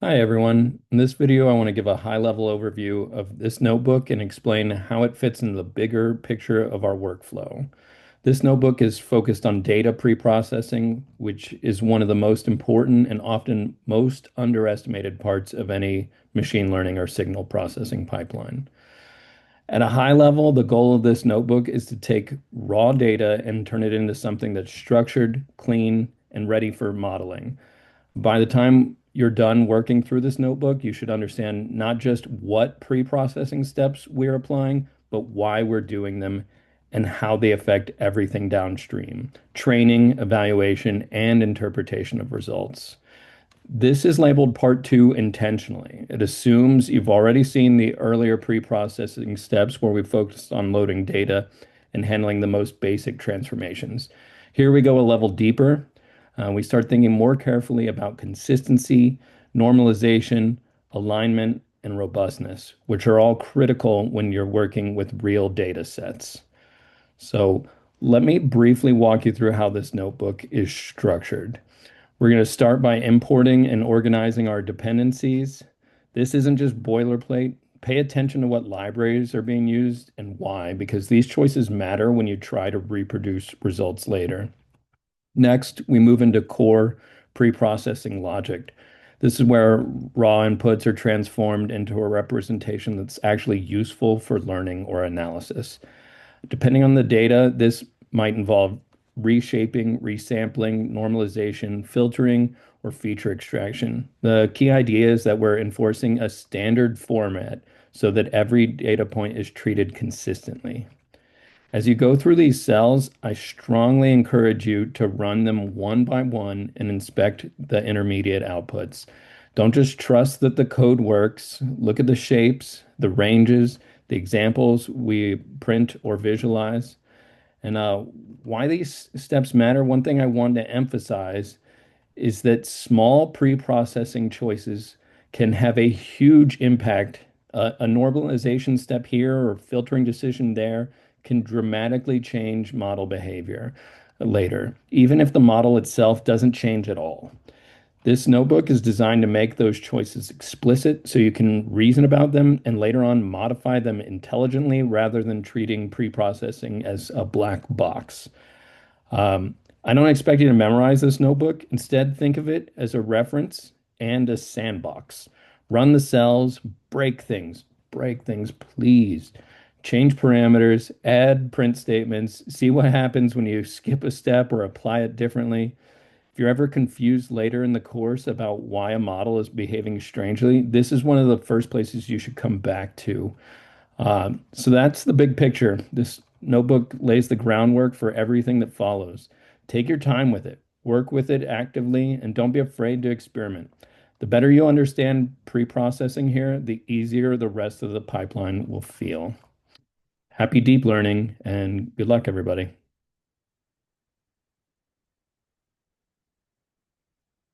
Hi everyone. In this video, I want to give a high-level overview of this notebook and explain how it fits into the bigger picture of our workflow. This notebook is focused on data pre-processing, which is one of the most important and often most underestimated parts of any machine learning or signal processing pipeline. At a high level, the goal of this notebook is to take raw data and turn it into something that's structured, clean, and ready for modeling. By the time you're done working through this notebook, you should understand not just what pre-processing steps we're applying, but why we're doing them and how they affect everything downstream, training, evaluation, and interpretation of results. This is labeled part two intentionally. It assumes you've already seen the earlier pre-processing steps where we focused on loading data and handling the most basic transformations. Here we go a level deeper. We start thinking more carefully about consistency, normalization, alignment, and robustness, which are all critical when you're working with real data sets. So let me briefly walk you through how this notebook is structured. We're going to start by importing and organizing our dependencies. This isn't just boilerplate. Pay attention to what libraries are being used and why, because these choices matter when you try to reproduce results later. Next, we move into core pre-processing logic. This is where raw inputs are transformed into a representation that's actually useful for learning or analysis. Depending on the data, this might involve reshaping, resampling, normalization, filtering, or feature extraction. The key idea is that we're enforcing a standard format so that every data point is treated consistently. As you go through these cells, I strongly encourage you to run them one by one and inspect the intermediate outputs. Don't just trust that the code works. Look at the shapes, the ranges, the examples we print or visualize. And why these steps matter, one thing I want to emphasize is that small pre-processing choices can have a huge impact. A normalization step here or filtering decision there can dramatically change model behavior later, even if the model itself doesn't change at all. This notebook is designed to make those choices explicit so you can reason about them and later on modify them intelligently rather than treating pre-processing as a black box. I don't expect you to memorize this notebook. Instead, think of it as a reference and a sandbox. Run the cells, break things, please. Change parameters, add print statements, see what happens when you skip a step or apply it differently. If you're ever confused later in the course about why a model is behaving strangely, this is one of the first places you should come back to. So that's the big picture. This notebook lays the groundwork for everything that follows. Take your time with it, work with it actively, and don't be afraid to experiment. The better you understand pre-processing here, the easier the rest of the pipeline will feel. Happy deep learning and good luck, everybody.